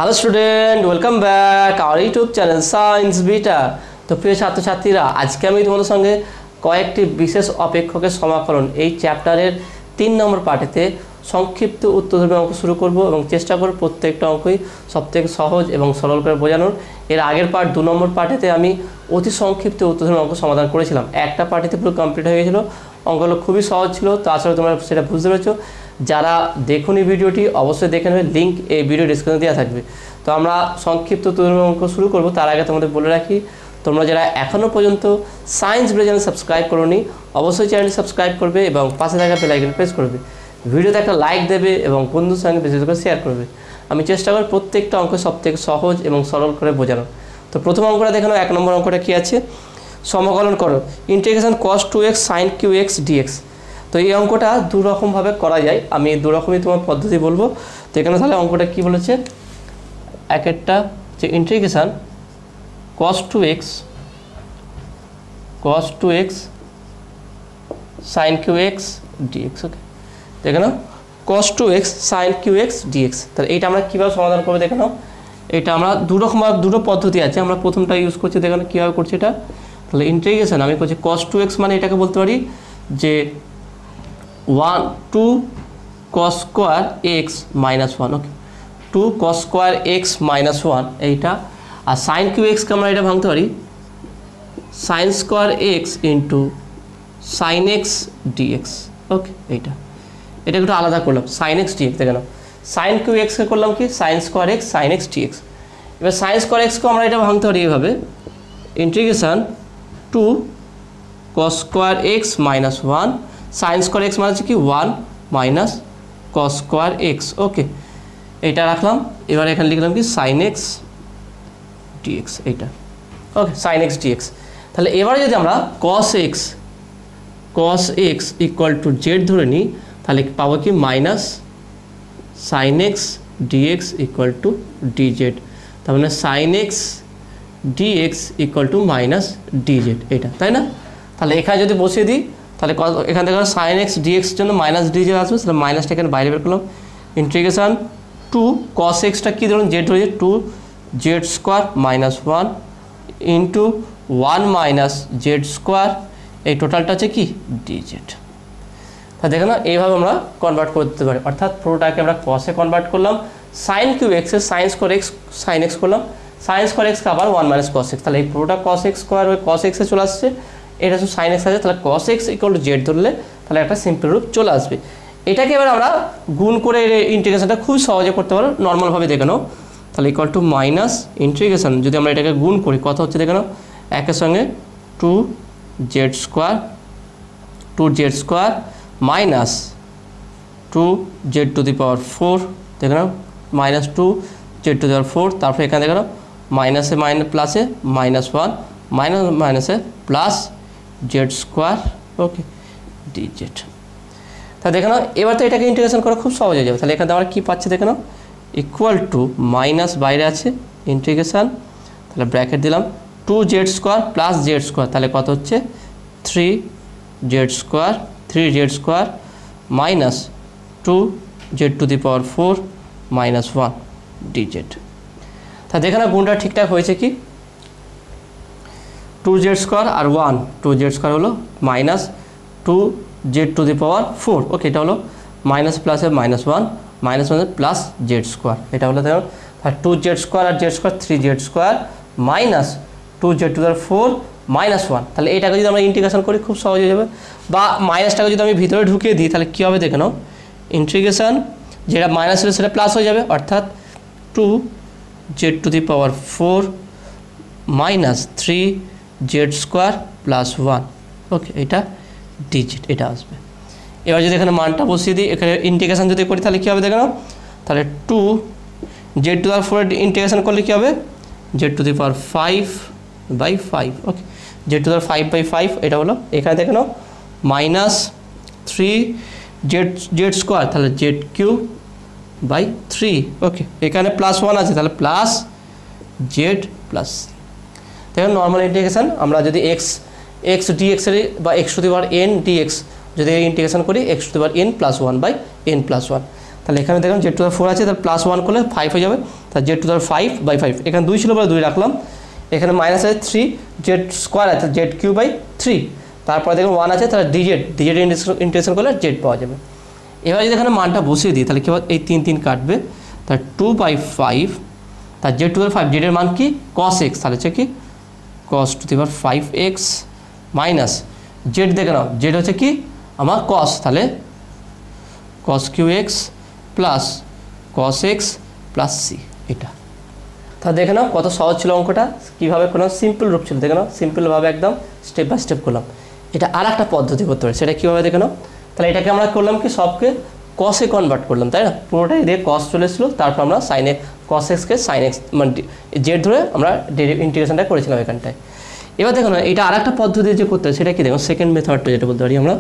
Hello student, welcome back our YouTube channel science beta. তো প্রিয় ছাত্রছাত্রীরা, আজকে আমি তোমাদের সঙ্গে কয়েকটি বিশেষ অপেক্ষকের সমাকলন এই চ্যাপ্টারের 3 নম্বর পার্টেতে সংক্ষিপ্ত উত্তরধর্মী অঙ্ক শুরু করব এবং চেষ্টা করব প্রত্যেকটা অঙ্কই সবথেকে সহজ এবং সরল করে বোঝানোর। এর আগের পার্ট 2 নম্বর পার্টেতে আমি অতি সংক্ষিপ্ত উত্তরধর্মী অঙ্ক সমাধান করেছিলাম। একটা পার্টিতে পুরো কমপ্লিট হয়ে গেছিলো, অঙ্কগুলো খুবই সহজ ছিল। তো আসলে তোমরা সেটা বুঝতে পেরেছো। যারা দেখুনি ভিডিওটি অবশ্যই দেখে নেবে, লিঙ্ক এই ভিডিও ডিসক্রিপশনে দেওয়া থাকবে। তো আমরা সংক্ষিপ্ত উত্তরধর্মী অঙ্ক শুরু করব। তার আগে তোমাদের বলে রাখি, তোমরা যারা এখনও পর্যন্ত সায়েন্স বিটা চ্যানেল সাবস্ক্রাইব করোনি অবশ্যই চ্যানেলটি সাবস্ক্রাইব করবে এবং পাশে থাকা বেল আইকন প্রেস করবে। ভিডিওতে একটা লাইক দেবে এবং বন্ধুর সঙ্গে বেশি করে শেয়ার করবে। আমি চেষ্টা করি প্রত্যেকটা অঙ্ক সবথেকে সহজ এবং সরল করে বোঝানো। তো প্রথম অঙ্কটা দেখো, 1 নম্বর অঙ্কটা কী আছে, সমাকলন করো integration cos 2x sin qx dx। তো এই অঙ্কটা দু রকমভাবে করা যায়, আমি দু রকমই তোমার পদ্ধতি বলবো। তো এখানে তাহলে অঙ্কটা কী বলেছে, একটা যে integration cos 2x sin qx dx। ওকে, দেখে নাও cos 2x sin qx dx। তাহলে এইটা আমরা কীভাবে সমাধান করবো দেখে নাও। এটা আমরা দুটো পদ্ধতি আছে, আমরা প্রথমটা ইউজ করছি, দেখে নাও কীভাবে করছি এটা। তাহলে ইন্টিগ্রেশন আমি করছি cos 2x, মানে এটাকে বলতে পারি যে 2 cos square x minus 1। ওকে, 2 cos square x minus 1 এইটা। আর sin qx-কে আমরা এটা ভাঙতে পারি sin square x into sin x dx। Okay, এটা একটু আলাদা করলাম, sin x dx। দেখে নাও sin qx-কে করলাম কি sin square x sin x dx। এবার sin square x-কে আমরা এটা ভাঙতে পারি এইভাবে, integration 2 cos square x minus 1 sin square x মানে হচ্ছে কি 1 মাইনাস cos square x। ওকে, এইটা রাখলাম। এবার এখানে লিখলাম কি sin x dx এইটা। ওকে, sin x dx। তাহলে এবারে যদি আমরা cos x equal to z ধরে নিই, তাহলে পাবো কি minus sin x dx equal to dz। তার মানে sin x dx equal to minus dz এটা, তাই না? তাহলে এখানে যদি বসিয়ে দিই, তাহলে এখান থেকে sin x dx জন্য মাইনাস dz আসবে। তাহলে মাইনাসটা এখানে বাইরে বের করলাম। ইন্টিগ্রেশন 2 cos x-টা কী ধরুন জেড ধরে 2 z square minus 1 into 1 minus z square, এই টোটালটা আছে কি dz। তা দেখো না, এইভাবে আমরা কনভার্ট করতে পারি, অর্থাৎ পুরোটাকে আমরা cos-এ কনভার্ট করলাম, sin qx-এ sin square x sin x করলাম, sin square x-কে আবার 1 মাইনাস cos x। তাহলে এই পুরোটা cos x স্কোয়ার হয়ে cos x-এ চলে আসছে, এটা শুধু sin x আছে। তাহলে cos x equal to z ধরলে তাহলে একটা সিম্পল রূপ চলে আসবে। এটাকে এবার আমরা গুণ করে ইন্টিগ্রেশনটা খুব সহজে করতে পারো, নর্মালভাবে দেখে নাও। তাহলে ইকুয়াল টু মাইনাস ইন্টিগ্রেশন যদি আমরা এটাকে গুণ করি কত হচ্ছে দেখে নাও, একের সঙ্গে 2 z square minus 2 z to the power 4। দেখে নাও minus 2 z to the power 4। তারপরে এখানে দেখে নাও মাইনাসে প্লাসে মাইনাস 1 মাইনাসে প্লাস জেড স্কোয়ার। ওকে, ডিজেড। তা দেখে নাও এবার তো এটাকে ইন্টিগ্রেশন করা খুব সহজ হয়ে যাবে। তাহলে এখানে আমরা কী পাচ্ছি দেখে নাও, ইকুয়াল টু মাইনাস বাইরে আছে ইন্টিগ্রেশন, তাহলে ব্র্যাকেট দিলাম 2 z square plus Z square, তাহলে কত হচ্ছে 3 z square minus 2 z to the power 4 minus 1 DZ. তা দেখে না গুণটা ঠিকঠাক হয়েছে কি, 2 জেড স্কোয়ার আর 2 জেড স্কোয়ার হলো minus 2 z to the power 4। ওকে, এটা হলো মাইনাস প্লাসে minus 1 minus plus Z square, এটা হলো দেখো। আর 2 জেড স্কোয়ার আর Z square 3 z square minus 2 z to the power 4 minus 1। তাহলে এটাকে যদি আমরা ইন্টিগ্রেশন করি খুব সহজ হয়ে যাবে, বা মাইনাসটাকে যদি আমি ভিতরে ঢুকিয়ে দিই তাহলে কী হবে দেখে নাও, ইন্টিগ্রেশন যেটা মাইনাস ছিল সেটা প্লাস হয়ে যাবে, অর্থাৎ 2 z to the power 4 minus 3 z square plus 1। ওকে, এটা ডিজিট এটা আসবে। এবার যদি এখানে মানটা বসিয়ে দিই, এখানে ইন্টিগ্রেশন যদি করি তাহলে কী হবে দেখে নাও, তাহলে 2 z to the power 4 integration করলে কী হবে, z to the power 5/5। Okay, z to the power 5/5 এটা হলো। এখানে দেখে নাও মাইনাস 3 জেড স্কোয়ার, তাহলে জেড কিউব বাই 3। ওকে, এখানে প্লাস 1 আছে, তাহলে প্লাস জেড প্লাস। দেখুন নর্মাল ইন্টিগ্রেশন আমরা যদি এক্স ডিএক্স এর বা x to the power n dx যদি ইন্টিগ্রেশন করি x to the power n + 1/n + 1, তাহলে এখানে দেখুন জেড টু দি পাওয়ার 4 আছে, তাহলে +1 করলে 5 হয়ে যাবে, তা জেড টু দি পাওয়ার 5/5, এখানে 2 ছিল বলে 2 রাখলাম, এখানে মাইনাস আছে 3, জেড স্কোয়ার আছে জেড কিউ বাই 3, তারপরে দেখুন 1 আছে, তাহলে ডিজেড ইন্টিগ্রেশন করলে জেড পাওয়া যাবে। এবার যদি এখানে মানটা বসিয়ে দিই তাহলে কি হবে, এই 3 3 কাটবে, তার 2/5, তার জেড টু দি পাওয়ার 5, জেডের মান কি cos x, তাহলে হচ্ছে কি cos two the power 5x minus Z, দেখে নাও জেড হচ্ছে কি আমার cos, তাহলে cos qx plus cos x plus c, এটা। তা দেখে নাও কত সহজ ছিল অঙ্কটা, কীভাবে কোনো সিম্পল রূপ ছিল, দেখে নাও সিম্পলভাবে একদম স্টেপ বাই স্টেপ করলাম। এটা আর একটা পদ্ধতি করতে পারে, সেটা কীভাবে দেখে নাও, তাহলে এটাকে আমরা করলাম কি সবকে কসে কনভার্ট করলাম, তাই না, পুরোটাই দিয়ে কস চলে এসেছিলো, তারপর আমরা সাইন কস এক্সকে সাইন এক্স মানে জেড ধরে আমরা ইন্টিগ্রেশনটা করেছিলাম এখানটায়। এবার দেখো না এটা আর একটা পদ্ধতি যে করতে হয় সেটা কি, দেখো সেকেন্ড মেথডটা যেটা বলতে পারি আমরা,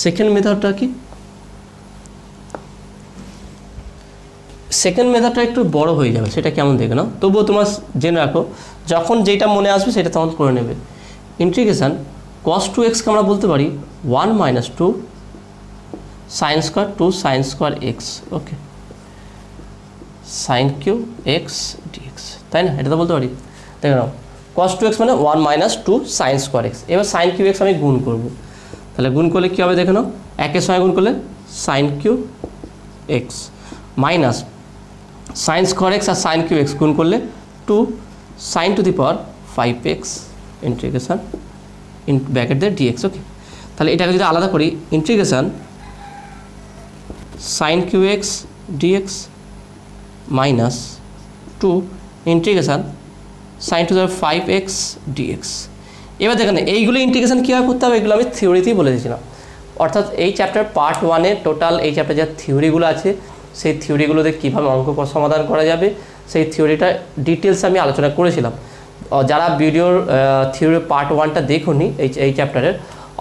সেকেন্ড মেথডটা কি, সেকেন্ড মেথডটা একটু বড় হয়ে যাবে, সেটা কেমন দেখে নাও, তবুও তোমার জেনে রাখো, যখন যেটা মনে আসবে সেটা তখন করে নেবে। ইন্টিগ্রেশন cos 2x-কে আমরা বলতে পারি 1 - 2 sin square 2 sin square x, ওকে, sin কিউ x dx, তাই না, এটা তো বলতে পারি। দেখে নাও cos 2x মানে 1 - 2 sin স্কোয়ার x, এবার sin কিউ x আমি গুণ করব, তাহলে গুণ করলে কী হবে দেখে নাও, একের সঙ্গে গুণ করলে sin Q x minus sin square x আর sin কিউ x গুণ করলে 2 sin to the power 5x integration in bracket দিয়ে dx, ওকে। তাহলে এটাকে যদি আলাদা করি, integration sin qx dx minus 2 integration sin to the power 5x dx। এবার দেখেন এইগুলো ইন্টিগ্রেশন কীভাবে করতে হবে, এগুলো আমি থিওরিতেই বলে দিয়েছিলাম, অর্থাৎ এই চ্যাপ্টার পার্ট 1-এ টোটাল এই চ্যাপ্টার যা থিওরিগুলো আছে সেই থিওরিগুলোতে কীভাবে অঙ্ক সমাধান করা যাবে সেই থিওরিটা ডিটেলস আমি আলোচনা করেছিলাম। যারা ভিডিওর থিওরি পার্ট 1টা দেখুনি এই চ্যাপ্টারের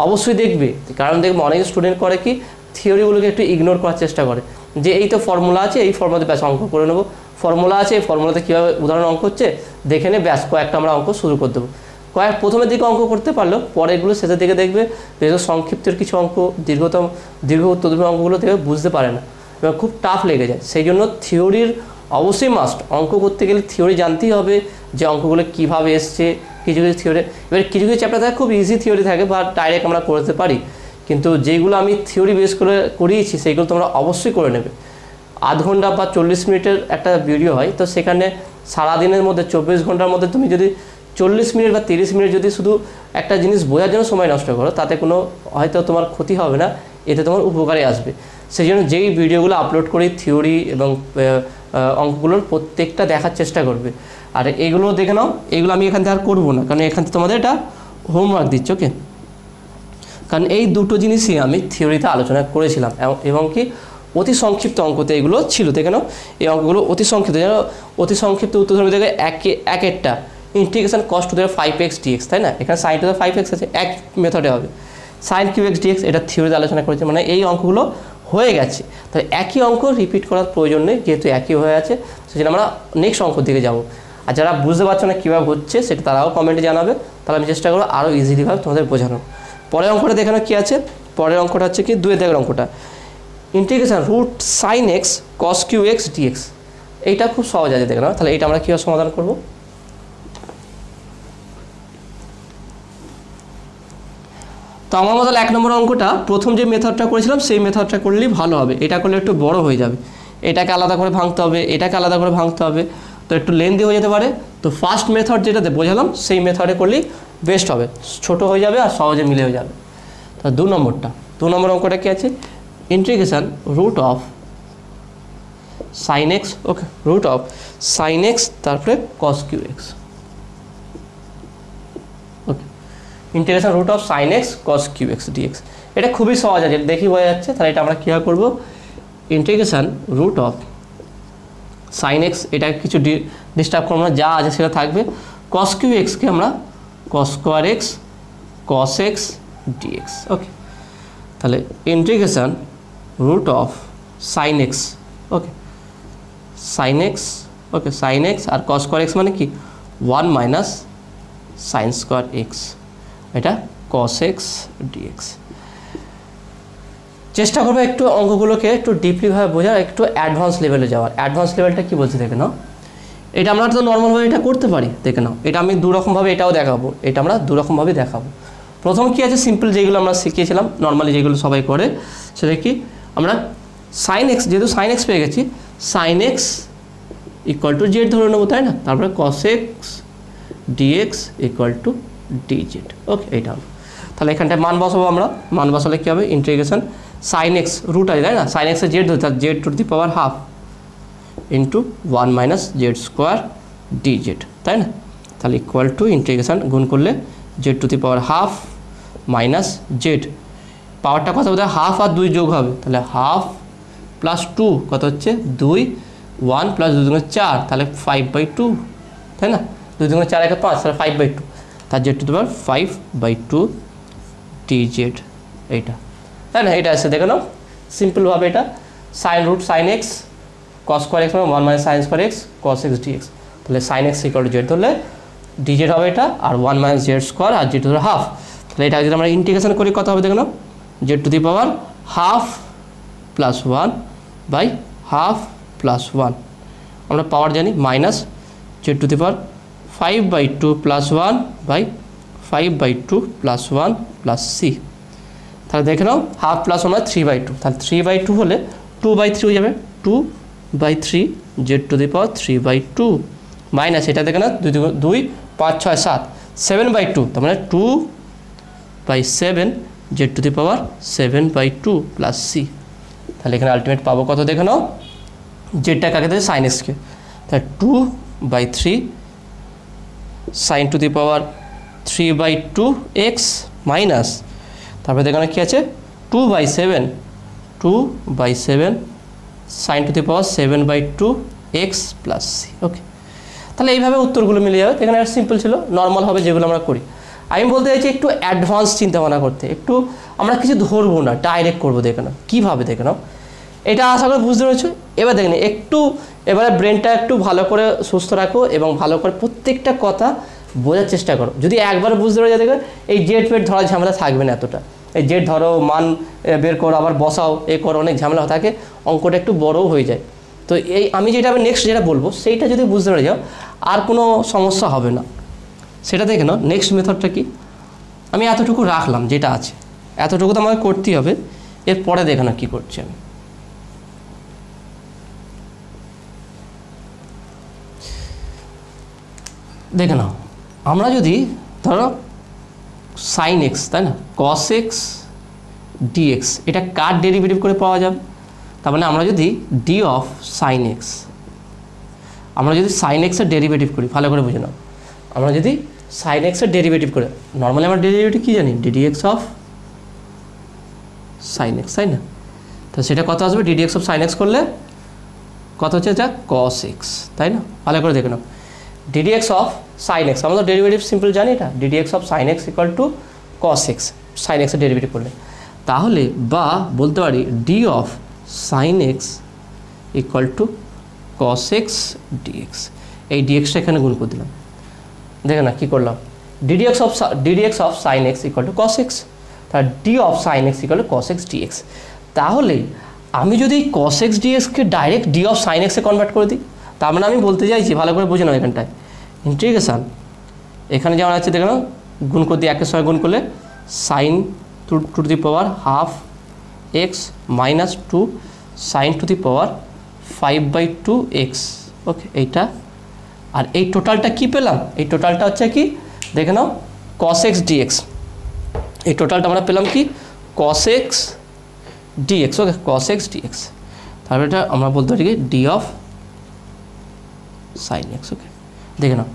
অবশ্যই দেখবে, কারণ দেখবে অনেক স্টুডেন্ট করে কি থিওরিগুলোকে একটু ইগনোর করার চেষ্টা করে, যে এই তো ফর্মুলা আছে এই ফর্মুলাতে ব্যাস অঙ্ক করে নেবো, ফর্মুলা আছে এই ফর্মুলাতে কীভাবে উদাহরণ অঙ্ক হচ্ছে দেখে নে ব্যাস কয়েকটা আমরা অঙ্ক শুরু করে দেবো। প্রথমের দিকে অঙ্ক করতে পারলেও পরেরগুলো শেষের দিকে দেখবে যেহেতু সংক্ষিপ্তের কিছু অঙ্ক দীর্ঘ অঙ্কগুলো থেকে বুঝতে পারে না এবং খুব টাফ লেগে যায়, সেই জন্য থিওরির অবশ্যই মাস্ট, অঙ্ক করতে গেলে থিওরি জানতেই হবে যে অঙ্কগুলো কীভাবে এসছে, কিছু কিছু থিওরি, এবার কিছু কিছু চ্যাপ্টার থাকে খুব ইজি থিওরি থাকে বা ডাইরেক্ট আমরা করতে পারি, কিন্তু যেগুলো আমি থিওরি বেস করে করিয়েছি সেইগুলো তোমরা অবশ্যই করে নেবে। আধ ঘন্টা বা 40 মিনিটের একটা ভিডিও হয়, তো সেখানে সারাদিনের মধ্যে 24 ঘন্টার মধ্যে তুমি যদি 40 মিনিট বা 30 মিনিট যদি শুধু একটা জিনিস বোঝার জন্য সময় নষ্ট করো, তাতে কোনো হয়তো তোমার ক্ষতি হবে না, এতে তোমার উপকারে আসবে। সেই জন্য যেই ভিডিওগুলো আপলোড করি থিওরি এবং অঙ্কগুলোর প্রত্যেকটা দেখার চেষ্টা করবে, আর এগুলো দেখে নাও, এগুলো আমি এখান থেকে আর করবো না, কারণ এখান থেকে তোমাদের এটা হোমওয়ার্ক দিচ্ছ, ওকে, কারণ এই দুটো জিনিসই আমি থিওরিতে আলোচনা করেছিলাম এবং কি অতি সংক্ষিপ্ত অঙ্কতে এগুলো ছিল, দেখে নাও এই অঙ্কগুলো অতি সংক্ষিপ্ত, যেন অতি সংক্ষিপ্ত উত্তর ধরবে দেখে এক একটা integration cos two the power 5x dx, তাই না, এখানে sin to the power 5x আছে, এক মেথডে হবে sin qx dx, এটা থিওরিতে আলোচনা করেছে, মানে এই অঙ্কগুলো হয়ে গেছে, তাহলে একই অঙ্ক রিপিট করার প্রয়োজন নেই, যেহেতু একই হয়ে আছে সেজন্য আমরা নেক্সট অঙ্ক দিকে যাব। আর যারা বুঝতে পারছো না কীভাবে হচ্ছে সেটা তারাও কমেন্টে জানাবে, তাহলে আমি চেষ্টা করবো আরও ইজিলিভাবে তোমাদের বোঝানোর। পরের অঙ্কটা দেখানো কী আছে, পরের অঙ্কটা হচ্ছে কি 2 দাগের অঙ্কটা, integration root sine x cos cube x dx, এইটা খুব সহজ আছে দেখে নাও, তাহলে এটা আমরা কীভাবে সমাধান করব। তো আমার মতো 1 নম্বর অঙ্কটা প্রথম যে মেথডটা করেছিলাম সেই মেথডটা করলেই ভালো হবে, এটা করলে একটু বড় হয়ে যাবে, এটাকে আলাদা করে ভাঙতে হবে, এটাকে আলাদা করে ভাঙতে হবে, তো একটু লেন্দি হয়ে যেতে পারে। তো ফার্স্ট মেথড যেটাতে বোঝালাম সেই মেথডে করলেই বেস্ট হবে, ছোট হয়ে যাবে আর সহজে মিলে হয়ে যাবে। তো 2 নম্বর অঙ্কটা কী আছে, integration root of sine x, okay, root of sine x তারপরে cos cube x, okay, integration root of sine x cos cube x dx, এটা খুবই সহজ আছে, দেখি বোঝা যাচ্ছে, তাহলে এটা আমরা কীভাবে করবো, integration root of sine x, এটা কিছু ডিস্টার্ব করবো না, যা আছে সেটা থাকবে, কস কিউ এক্সকে আমরা cos square x cos x dx, okay, তাহলে integration root of sine x, okay, sine x, okay, sine x আর কস স্কোয়ার এক্স মানে কি 1 মাইনাস সাইন স্কোয়ার এক্স, এটা কস এক্স ডিএক্স। চেষ্টা করবো একটু অঙ্কগুলোকে একটু ডিপলিভাবে বোঝার, একটু অ্যাডভান্স লেভেলে যাওয়ার। অ্যাডভান্স লেভেলটা কী বলছে দেখে নাও, এটা আমরা তো নর্মালভাবে এটা করতে পারি, দেখে নাও। এটা আমি দুরকমভাবে এটাও দেখাবো, এটা আমরা দুরকমভাবে দেখাবো। প্রথম কি আছে, সিম্পল যেগুলো আমরা শিখিয়েছিলাম নর্মালি যেগুলো সবাই করে, সেটা কি আমরা সাইন এক্স, যেহেতু সাইন এক্স পেয়ে গেছি, sine x equal to z ধরে নেবো, তাই না? তারপরে cos x dx equal to dz. Okay, এইটা হলো। তাহলে এখানটায় মান বসাবো আমরা, মান বসালে কী হবে, ইন্টিগ্রেশন সাইন এক্স রুট আছে, তাই না? সাইন এক্সের জেড ধরতে, Z to the power half into 1 minus z square DZ, তাই না? তাহলে ইকুয়াল টু ইন্টিগ্রেশন গুণ করলে Z to the power half minus Z, পাওয়ারটা কত বোধ হয়, হাফ আর 2 যোগ হবে, তাহলে হাফ প্লাস 2 কত হচ্ছে 2, 1 প্লাস 2 দুগুণে 4, তাহলে 5/2, তাই না? 2 দুগুণে 4 একে 5, তাহলে 5/2, তার z to the power 5/2 dz, এইটা, তাই না? এটা আছে, দেখে নাও সিম্পলভাবে। এটা sine root sine x cos square x মানে 1 minus sine square x cos x dx, তাহলে sine x equal to z ধরলে ডিজেড হবে এটা, আর 1 মাইনাস জেড স্কোয়ার আর জেড ধরে হাফ, তাহলে এটা যদি আমরা ইন্টিগ্রেশন করি কত হবে, দেখে নাও, z to the power half plus 1 by half plus 1, আমরা পাওয়ার জানি, minus z to the power 5/2 plus 1 by 5/2 plus 1 plus c, তাহলে দেখে নাও হাফ প্লাস 1 3/2, তাহলে 3/2 হলে 2/3 হয়ে যাবে, 2/3 Z to the power 3/2 minus এটা দেখে না 2 5 6 7 7/2, তার মানে 2/7 z to the power 7/2 plus c, তাহলে এখানে আলটিমেট পাবো কত, দেখে নাও, জেডটা কাকে দেবে, সাইন এক্সকে, তাহলে 2/3 sine to the power 3/2 x minus, তারপরে দেখানো কী আছে 2/7 sine to the power 7/2 x plus c. Okay, তাহলে এইভাবে উত্তরগুলো মিলে যাবে। এখানে সিম্পল ছিল, নর্মাল হবে যেগুলো আমরা করি। আমি বলতে চাইছি একটু অ্যাডভান্স চিন্তাভাবনা করতে, একটু আমরা কিছু ধরবো না, ডাইরেক্ট করবো, দেখে নাও কীভাবে, দেখে নাও, এটা আশা করে বুঝতে পেরেছো। এবার দেখেন একটু, এবারে ব্রেনটা একটু ভালো করে সুস্থ রাখো এবং ভালো করে প্রত্যেকটা কথা বোঝার চেষ্টা করো। যদি একবার বুঝতে পেরে যায়, দেখবে এই জেড ফেড ধরার ঝামেলা থাকবে না এতটা। এই জেড ধরো, মান বের করো, আবার বসাও, এ করো, অনেক ঝামেলা থাকে, অঙ্কটা একটু বড়ও হয়ে যায়। তো এই আমি যেটা নেক্সট যেটা বলবো সেইটা যদি বুঝতে পেরে যাও, আর কোনো সমস্যা হবে না। সেটা দেখে নাও নেক্সট মেথডটা কি, আমি এতটুকু রাখলাম, যেটা আছে এতটুকু তো আমাকে করতেই হবে, এরপরে দেখে নাও কী করছি আমি। দেখে নাও, আমরা যদি ধরো সাইন এক্স, তাই না, কস এক্স ডিএক্স, এটা কার ডেরিভেটিভ করে পাওয়া যাবে, তার মানে আমরা যদি ডি অফ সাইন এক্স, আমরা যদি সাইন এক্সের ডেরিভেটিভ করি, ভালো করে বুঝে নাও, আমরা যদি সাইন এক্সের ডেরিভেটিভ করে, নর্মালি আমরা ডেরিভেটিভ কী জানি, ডিডিএক্স অফ সাইন এক্স, তাই না? তো সেটা কত আসবে, ডিডিএক্স অফ সাইন এক্স করলে কত হচ্ছে, যা কস এক্স, তাই না? ভালো করে দেখে নাও, ডিডিএক্স অফ সাইন এক্স, আমরা তো ডেরিভেটিভ সিম্পল জানি এটা, ddx of sine x equal to cos x, sine এক্সের ডেরিভেটিভ করলে, তাহলে বা বলতে পারি d of sine x equal to cos x dx, এই ডিএক্সটা এখানে গুণ করে দিলাম, দেখে না কী করলাম, d dx of sine x equal to cos x, তাহলে d of sine x equal to cos x dx. তাহলে আমি যদি কস এক্স ডিএক্সকে ডাইরেক্ট ডি অফ সাইন এক্সে কনভার্ট করে দিই, তার মানে আমি বলতে চাইছি, ভালো করে বুঝে নাও, এখানটায় ইন্টিগ্রেশন, এখানে যেমন আছে দেখে নাও, গুণ করে দিই, একের সঙ্গে গুণ করলে sine to the power half x minus 2 sine to the power 5/2 x. Okay, এইটা, আর এই টোটালটা কি পেলাম, এই টোটালটা হচ্ছে কি, দেখে নাও কস এক্স ডিএক্স, এই টোটালটা আমরা পেলাম কি, কস এক্স ডিএক্স। ওকে, কস এক্স ডিএক্স, তারপরে এটা আমরা বলতে পারি কি ডি অফ সাইন এক্স। ওকে, দেখে নাও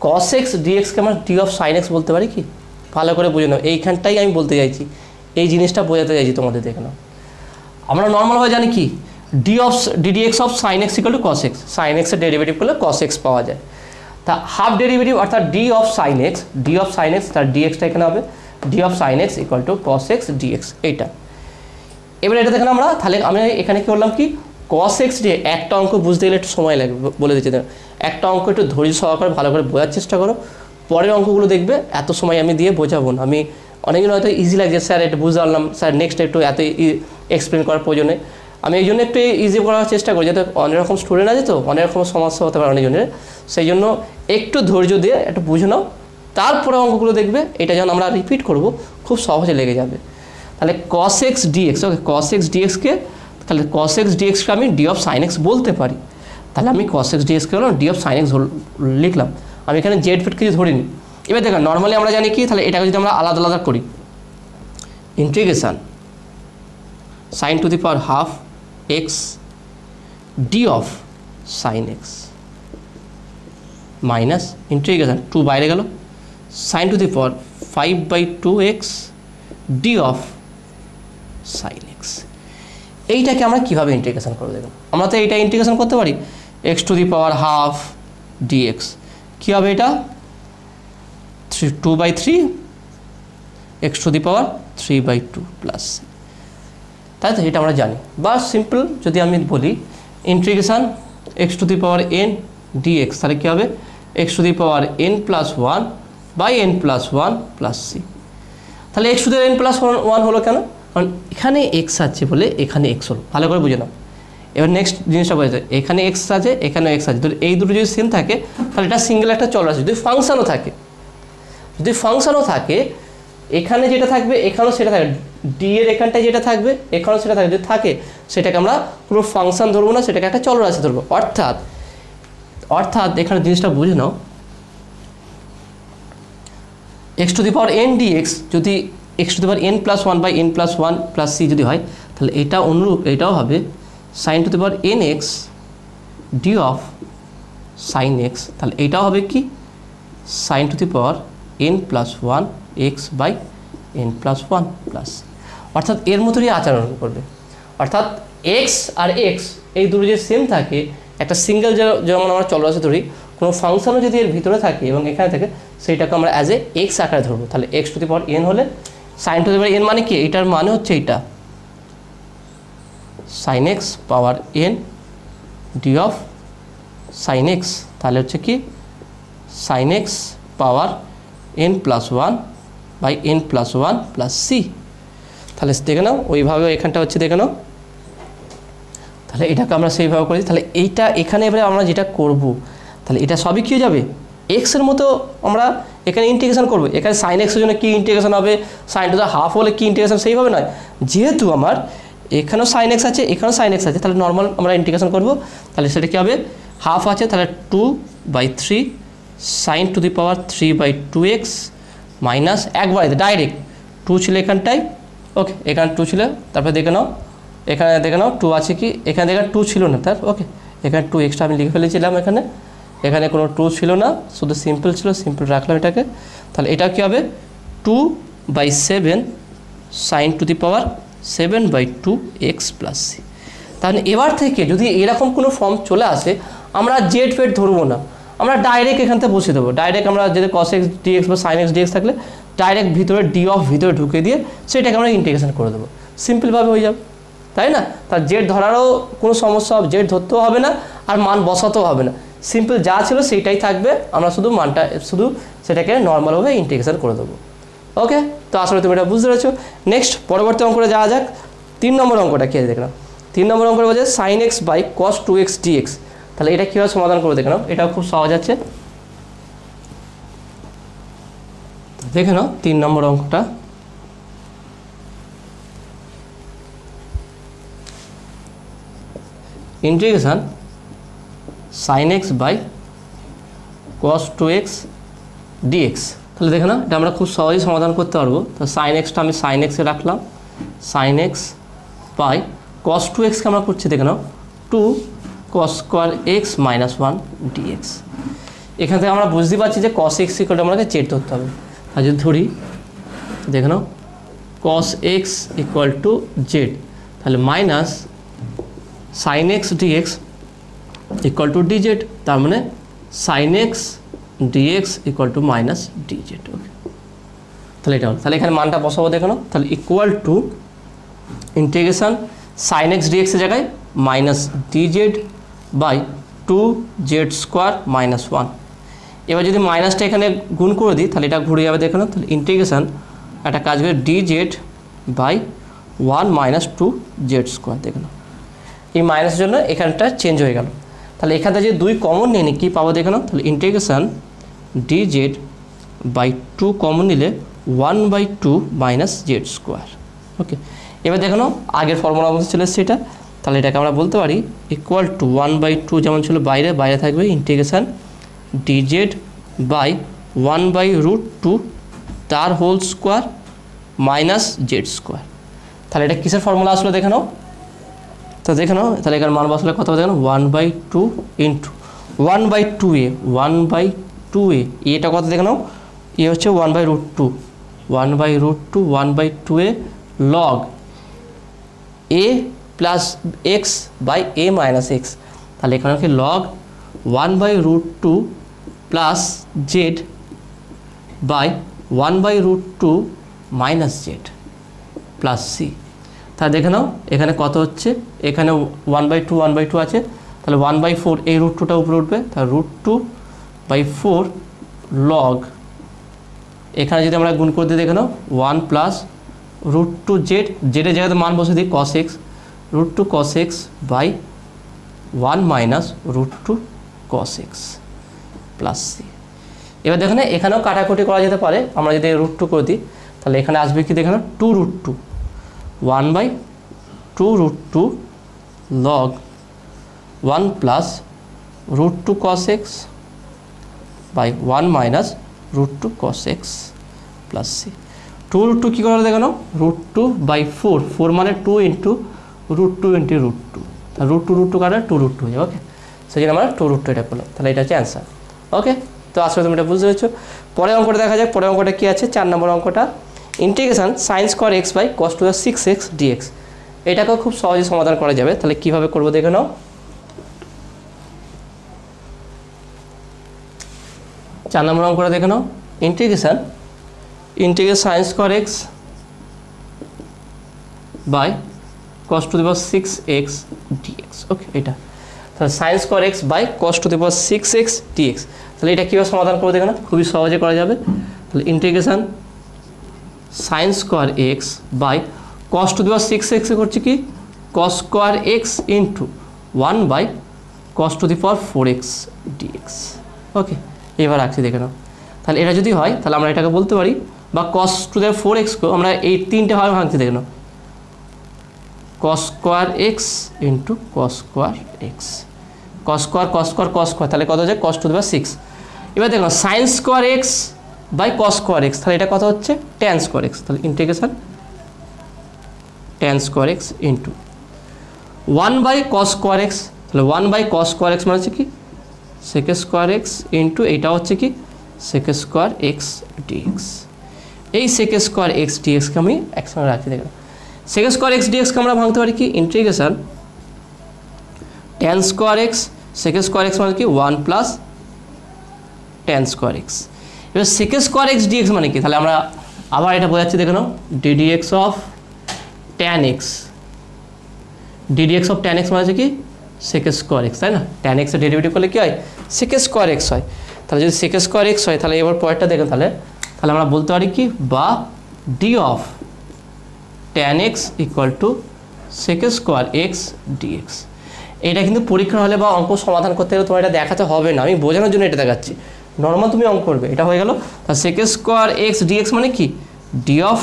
কস এক্স ডিএক্সকে আমরা ডি অফ সাইন এক্স বলতে পারি কি, ভালো করে বুঝে নাও, এইখানটাই আমি বলতে চাইছি, এই জিনিসটা বোঝাতে চাইছি তোমাদের। দেখে নাও আমরা নর্মালভাবে জানি কি, ddx of sine x equal to cos x, sine এক্সের ডেরিভেটিভ করলে কস এক্স পাওয়া যায়, তা হাফ ডেরিভেটিভ অর্থাৎ ডি অফ সাইন এক্স, তার ডিএক্সটা এখানে হবে d of sine x equal to cos x dx, এইটা। এবার এটা দেখেন আমরা, তাহলে আমি এখানে কী করলাম কি, কস এক্স ডি, একটা অঙ্ক বুঝতে গেলে একটু সময় লাগবে, বলে দিচ্ছি, একটা অঙ্ক একটু ধৈর্য সহকারে ভালো করে বোঝার চেষ্টা করো, পরের অঙ্কগুলো দেখবে এত সময় আমি দিয়ে বোঝাবো না। আমি অনেকদিন হয়তো ইজি লাগছে, স্যার এটা বুঝতে পারলাম, স্যার নেক্সট একটু এত এক্সপ্লেন করার প্রয়োজনে, আমি এই জন্য একটু ইজি করার চেষ্টা করি, যাতে অনেক রকম স্টুডেন্ট আছে তো অনেক রকম সমস্যা হতে পারে অনেকজনের, সেই জন্য একটু ধৈর্য দিয়ে একটু বুঝে নাও, তারপরে অঙ্কগুলো দেখবে এটা যখন আমরা রিপিট করব খুব সহজে লেগে যাবে। তাহলে cos x dx, ওকে cos x dx কে, তাহলে cos x dx কে আমি d of sin x বলতে পারি। তাহলে আমি cos x dx কে হলো d of sin x লিখলাম, আমি এখানে জেড ফেড কিছু ধরিনি। এবার দেখেন নর্মালি আমরা জানি কি, তাহলে এটাকে যদি আমরা আলাদা আলাদা করি, integration sin to the power half x d of sin x minus integration 2 বাইরে গেল sin to the power 5/2x d of sin x। এইটাকে আমরা কীভাবে ইন্টিগ্রেশন করে দেখুন, আমরা তো এইটা ইন্টিগ্রেশন করতে পারি x to the power half dx, কী হবে এটা 2/3 x to the power 3/2 plus, তাই তো এটা আমরা জানি। বা সিম্পল যদি আমি বলি integration x to the power n dx, তাহলে কী হবে x to the power n plus 1 by n plus 1 plus c। তাহলে x to the n plus 1 হলো কেন, কারণ এখানে x আছে বলে এখানে x হলো, ভালো করে বুঝে নাও। এবার নেক্সট জিনিসটা বোঝা যায়, এখানে x আছে এখানেও x আছে, এই দুটো যদি সেম থাকে তাহলে এটা সিঙ্গেল একটা চলরাশি। যদি ফাংশনও থাকে এখানে যেটা থাকবে এখানেও সেটা থাকবে, ডি এর এখানটায় যেটা থাকবে এখানেও সেটা থাকবে, যদি থাকে সেটাকে আমরা পুরো ফাংশন ধরবো না, সেটাকে একটা চলরাশি ধরবো। অর্থাৎ এখানে জিনিসটা বুঝে নাও, x to the power n dx যদি x to the power n plus 1 by n plus 1 plus c যদি হয়, তাহলে এটা অনুরূপ এটাও হবে sin to the power nx d of sin x, তাহলে এটাও হবে কি sin to the power n plus 1 x by n plus 1 plus. অর্থাৎ এর মতোই আচরণ করবে। অর্থাৎ x আর x এই দুটো যে সেম থাকে, একটা সিঙ্গেল যেমন আমরা চলরাশি ধরি, কোনো ফাংশনও যদি এর ভিতরে থাকে এবং এখানে থাকে, সেইটাকে আমরা অ্যাজ এ এক্স আকারে ধরবো। তাহলে x to the power n হলে sine to the power n মানে কি, এটার মানে হচ্ছে এইটা sine x power n d of sine x, তাহলে হচ্ছে কি sine x power n plus 1 by n plus 1 plus c. তাহলে দেখে নাও ওইভাবে এখানটা হচ্ছে দেখে নাও, তাহলে এটাকে আমরা সেইভাবে করি। তাহলে এইটা এখানে এবারে আমরা যেটা করব, তাহলে এটা সবই কী হয়ে যাবে এক্সের মতো, আমরা এখানে ইন্টিগ্রেশন করবো। এখানে সাইন এক্সের জন্য কী ইন্টিগ্রেশন হবে, সাইন টু দ্য হাফ হলে কী ইন্টিগ্রেশন, সেইভাবে নয়। যেহেতু আমার এখানেও সাইন এক্স আছে এখানেও সাইন এক্স আছে, তাহলে নর্মাল আমরা ইন্টিগ্রেশন করব। তাহলে সেটা কী হবে, হাফ আছে তাহলে 2/3 sine to the power 3/2x minus একবারে ডাইরেক্ট 2 ছিল এখানটায়, ওকে এখানে 2 ছিল, তারপরে দেখে নাও এখানে দেখে নাও 2 আছে কি, এখানে দেখে 2 ছিল না তার, ওকে এখানে 2 এক্সট্রা আমি লিখে ফেলেছিলাম, এখানে কোনো 2 ছিল না, শুধু সিম্পল ছিল, সিম্পল রাখলাম এটাকে। তাহলে এটা কী হবে 2/7 sine to the power 7/2x plus c. তাহলে এবার থেকে যদি এরকম কোনো ফর্ম চলে আসে, আমরা জেড ফেড ধরবো না, আমরা ডাইরেক্ট এখান থেকে বসিয়ে দেবো। ডাইরেক্ট আমরা যদি cos x dx বা sin x dx থাকলে ডাইরেক্ট ভিতরে ডি অফ ভিতরে ঢুকে দিয়ে সেটাকে আমরা ইন্টিগ্রেশন করে দেবো, সিম্পলভাবে হয়ে যাবে, তাই না। তার জেড ধরারও কোনো সমস্যা হবে, জেড ধরতেও হবে না আর মান বসাতেও হবে না, সিম্পল যা ছিল সেইটাই থাকবে, আমরা শুধু মানটা শুধু সেটাকে নর্মালভাবে ইন্টিগ্রেশন করে দেবো। ওকে, তো আসলে তুমি এটা বুঝতে পেরেছো। নেক্সট পরবর্তী অঙ্কটা যাওয়া যাক। 3 নম্বর অঙ্কটা কী আছে দেখলাম, 3 নম্বর অঙ্কটা বলছে sin x by cos 2x dx। তাহলে এটা কীভাবে সমাধান করে দেখে নাও, এটাও খুব সহজ আছে, দেখে নাও 3 নম্বর অঙ্কটা। Integration sin x by cos 2x dx। তাহলে দেখে নাও এটা আমরা খুব সহজেই সমাধান করতে পারবো। তো sin xটা আমি sin x এ রাখলাম, sin x বাই cos 2x-কে আমরা করছি দেখে নাও 2 cos square x minus 1 dx। এখান থেকে আমরা বুঝতে পারছি যে cos x ইকুয়াল আমাকে জেড ধরতে হবে। আর যদি ধরি দেখে নাও cos x equal to z, তাহলে minus sin x dx equal to dz, তার মানে sin x dx equal to minus dz। Okay, তাহলে এটা হলো, তাহলে এখানে মানটা বসাবো দেখে নাও। তাহলে equal to integration sin x dx এর জায়গায় minus dz by 2z square minus 1। এবার যদি মাইনাসটা এখানে গুণ করে দিই তাহলে এটা ঘুরে যাবে দেখে নাও। তাহলে ইন্টিগ্রেশন একটা কাজ করে dz by 1 minus 2z square দেখে নাও। এই মাইনাসের জন্য এখানটা চেঞ্জ হয়ে গেল। তাহলে এখান থেকে যদি 2 কমন নিয়ে নিই কী পাবো দেখে নাও, তাহলে ইন্টিগ্রেশান dz বাই 2 কমন নিলে 1/2 মাইনাস জেড স্কোয়ার। ওকে, এবার দেখো নাও আগের ফর্মুলা মধ্যে চলে এসছে এটা, তাহলে এটাকে আমরা বলতে পারি ইকুয়াল টু 1/2 যেমন ছিল বাইরে বাইরে থাকবে ইন্টিগ্রেশান dz বাই 1/√2 তার whole square minus z square. তাহলে এটা কিসের ফর্মুলা আসলো দেখে নাও, তো দেখে নাও তাহলে এখানে মান বসালে কত হবে দেখো 1/2 ইন্টু 1/2a 1/2a এটা কত দেখে নাও, এ হচ্ছে 1/√2 1/2a log a plus x by a minus x. তাহলে এখানে কি log 1/√2 plus z by 1/√2 minus z plus c. তাহলে দেখে নাও এখানে কত হচ্ছে, এখানে 1/2 আছে, তাহলে 1/4 এই √2টা উপরে উঠবে, তাহলে √2/4 লগ এখানে যদি আমরা গুণ করে দিই দেখে নাও 1 প্লাস √2 জেডের জায়গাতে মান বসে দিই cos x √2 cos x by 1 minus √2 cos x plus c. এবার দেখো না এখানেও কাটাকুটি করা যেতে পারে, আমরা যদি √2 করে দিই তাহলে এখানে আসবে কি দেখে নাও 2√2 1/2√2 log 1 plus √2 cos x by 1 minus √2 cos x plus c. 2√2 কী করে দেখো √2/4 4 মানে 2 ইন্টু √2 ইন্টু √2, তাহলে √2 কাটা 2√2 হয়ে যাবে। ওকে, সেই জন্য আমরা 2√2 এটা করলাম, তাহলে এটা হচ্ছে অ্যান্সার। ওকে, তো আসলে তুমি এটা বুঝতে পেরেছো। পরের অঙ্কটা দেখা যাক, পরের অঙ্কটা কী আছে 4 নম্বর অঙ্কটা integration sin square x by cos to 6x dx। এটাকেও খুব সহজে সমাধান করা যাবে, তাহলে কীভাবে করবো দেখে নাও। 4 নম্বর অঙ্কটা দেখে নাও integration sin square x by cos to 6x dx। Okay, এটা তাহলে sin square x by cos to 6x dx। তাহলে এটা কীভাবে সমাধান করবো দেখে না, খুবই সহজে করা যাবে। তাহলে integration sin square x by cos to 6x করছে কি cos square x into 1 by cos to 4x dx। Okay, এবার রাখছি দেখে নাও। তাহলে এটা যদি হয় তাহলে আমরা এটাকে বলতে পারি, বা cos টু 4x আমরা এই 3টে ভাবে ভাঙছি দেখে নাও, cos square x into cos square x, cos square তাহলে কত হচ্ছে cos টু 6। এবার দেখো sin square x by cos square x, তাহলে এটা কত হচ্ছে tan স্কোয়ার x। তাহলে integration tan square x into 1 by cos square x, তাহলে 1 বাই cos স্কোয়ার x মানে হচ্ছে কি sec স্কোয়ার x ইন্টু এইটা হচ্ছে কি sec স্কোয়ার x dx। এই sec স্কোয়ার x dxকে আমি একসঙ্গে রাখছি দেখো, sec স্কোয়ার x dxকে আমরা ভাঙতে পারি কি integration tan square x sec square x মানে কি 1 প্লাস tan স্কোয়ার x। এবার sec স্কোয়ার x dx মানে কি, তাহলে আমরা আবার এটা বোঝাচ্ছি দেখে নাও ddx of tan x, ddx of tan x মানে হচ্ছে কি sec স্কোয়ার x, তাই না? tan x এর ডেরিভেটিভ করলে কি হয় sec স্কোয়ার x হয়। তাহলে যদি sec স্কোয়ার x হয় তাহলে এবার পরেরটা দেখো, তাহলে আমরা বলতে পারি কি বা d of tan x equal two sec square x dx। এটা কিন্তু পরীক্ষা হলে বা অঙ্ক সমাধান করতে গেলে তোমার এটা দেখাতে হবে না, আমি বোঝানোর জন্য এটা দেখাচ্ছি, নর্মাল তুমি অঙ্ক করবে। এটা হয়ে গেল তাহলে sec স্কোয়ার x dx মানে কি d অফ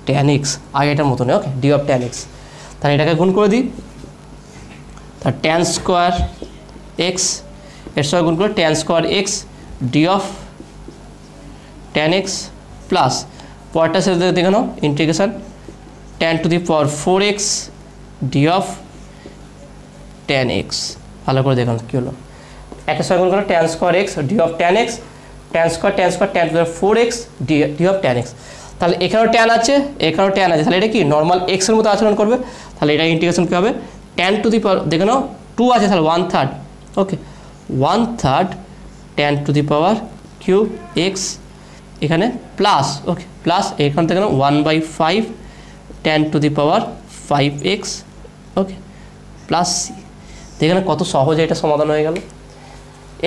tan x, আগে এটার মতন। ওকে, d অফ tan x, তাহলে এটাকে গুণ করে দিই, তাহলে tan স্কোয়ার x এর সঙ্গে গুণ করে tan square x d of tan x plus পরেরটা সাথে দেখে নাও integration tan to 4x d of tan x। ভালো করে দেখুন কী হলো, একের সঙ্গে গুণ করে tan square x d of tan x, tan square tan to 4x d of tan x। তাহলে এখানেও tan আছে এখানেও tan আছে, তাহলে এটা কি নর্মাল x এর মতো আচরণ করবে। তাহলে এটা ইন্টিগ্রেশন কী হবে tan টু দেখে নাও 2 আছে, তাহলে 1/3। ওকে, 1/3 tan টু কিউব x এখানে প্লাস, ওকে প্লাস এখান থেকে 1/5 tan টু 5x। ওকে, প্লাস সি। দেখেন কত সহজে এটা সমাধান হয়ে গেল।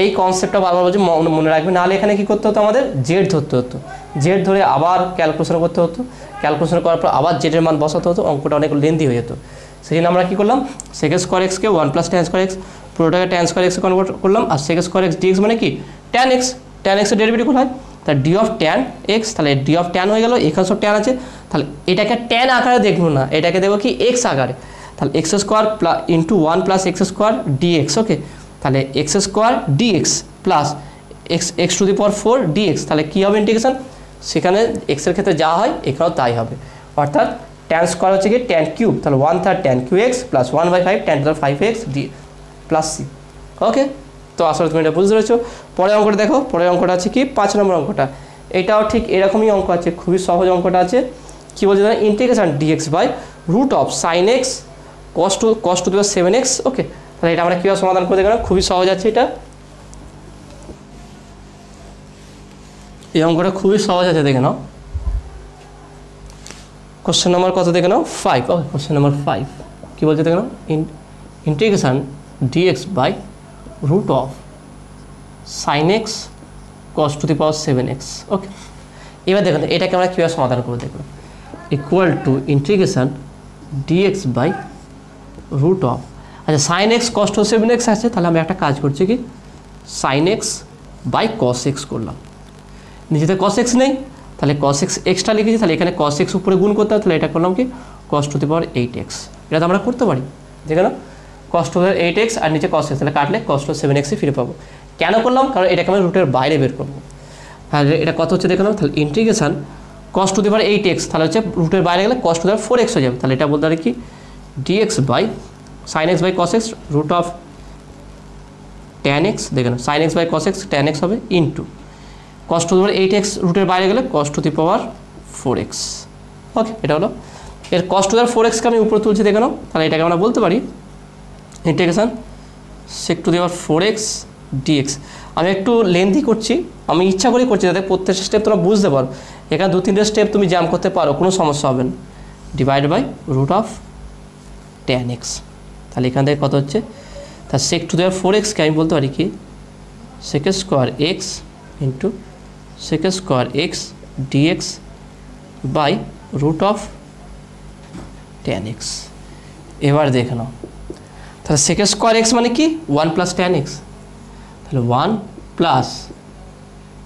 এই কনসেপ্টটা বারবার বলছি মনে রাখবে, নাহলে এখানে কী করতে হতো আমাদের জেড ধরতে হতো, জেড ধরে আবার ক্যালকুলেশন করতে হতো, ক্যালকুলেশন করার পর আবার জেডের মান বসাতে হতো, অঙ্কটা অনেক লেন্দি হয়ে যেত। সেই জন্য আমরা কী করলাম sec স্কোয়ার এক্সকে 1 প্লাস ট্যান স্কোয়ার এক্স পুরোটাকে ট্যান স্কোয়ার এক্সে কনভার্ট করলাম, আর sec স্কোয়ার এক্স ডিএক্স মানে কি ট্যান এক্স, ট্যান এক্সের ডেরিভেটিভ হয় তাহলে ডি অফ ট্যান এক্স, তাহলে ডি অফ ট্যান হয়ে গেল, এখানে সব ট্যান আছে, তাহলে এটাকে ট্যান আকারে দেখবো না, এটাকে দেখবো কি এক্স আকারে, তাহলে x square into 1 plus x square dx. Okay, তাহলে x square dx plus x to the power 4 dx, তাহলে কী হবে ইন্টিগ্রেশন, সেখানে এক্সের ক্ষেত্রে যা হয় এখানেও তাই হবে, অর্থাৎ ট্যান স্কোয়ার হচ্ছে কি ট্যান কিউব, তাহলে 1/3 tan cube x plus 1/5 tan to the power 5x d plus c. Okay, তো আসলে তুমি এটা বুঝতে পেরেছো। পরের অঙ্কটা দেখো, পরের অঙ্কটা আছে কি 5 নম্বর অঙ্কটা, এটাও ঠিক এরকমই অঙ্ক আছে, খুবই সহজ অঙ্কটা আছে। কী বলছে জানো, integration dx by root of sine x cos to the power 7x। Okay, তাহলে এটা আমরা কীভাবে সমাধান করে দেখলাম, খুবই সহজ আছে এটা, এই অঙ্কটা খুবই সহজ আছে, দেখে নাও। কোশ্চেন নাম্বার কত দেখে নাও 5। ওকে, কোশ্চেন নাম্বার 5 কী বলছে দেখে নাও, integration dx by root of sine x cos to the power 7x। Okay, এবার দেখুন এটাকে আমরা কীভাবে সমাধান করবো দেখুন, equal to integration dx by root of, আচ্ছা sine x cos to 7x আছে, তাহলে আমি একটা কাজ করছি কি sine x by cos x করলাম, নিচেতে কস এক্স নেই, তাহলে কস এক্স এক্সট্রা লিখেছি, তাহলে এখানে কস এক্স উপরে গুণ করতে হবে, তাহলে এটা করলাম কি কস টু দি পাওয়ার 8x, এটা তো আমরা করতে পারি, দেখে না কস টু দি পাওয়ার 8x আর নিচে কস এক্স, তাহলে কাটলে কস টু 7x ফিরে পাবো। কেন করলাম, কারণ এটাকে আমি রুটের বাইরে বের করবো, তাহলে এটা কত হচ্ছে দেখলাম, তাহলে integration cos to the power 8x, তাহলে হচ্ছে রুটের বাইরে গেলে কস টু দি পাওয়ার 4x হয়ে যাবে, তাহলে এটা বলতে পারি কি dx by sine x by cos x root of tan x, দেখে না sine x by cos x tan x হবে into cos to the power 8x রুটের বাইরে গেলে কস টু দি পাওয়ার 4x। ওকে, এটা হলো এর কস টু দি পাওয়ার 4xকে আমি উপরে তুলছি, দেখে নাও, তাহলে এটাকে আমরা বলতে পারি integration sec to the power 4x dx. আমি একটু লেন্থি করছি, আমি ইচ্ছা করেই করছি যাতে প্রত্যেকটা স্টেপ তোমরা বুঝতে পারো, এখানে 2-3টে স্টেপ তুমি জ্যাম করতে পারো, কোনো সমস্যা হবে না, divide by root of tan x, তাহলে এখান থেকে কত হচ্ছে, তা সেক টু দি পাওয়ার 4xকে আমি বলতে পারি কি sec square x into sec square x dx by root of tan x. এবার দেখে নাও, তাহলে সেক স্কোয়ার এক্স মানে কি 1 প্লাস ট্যান এক্স, তাহলে 1 plus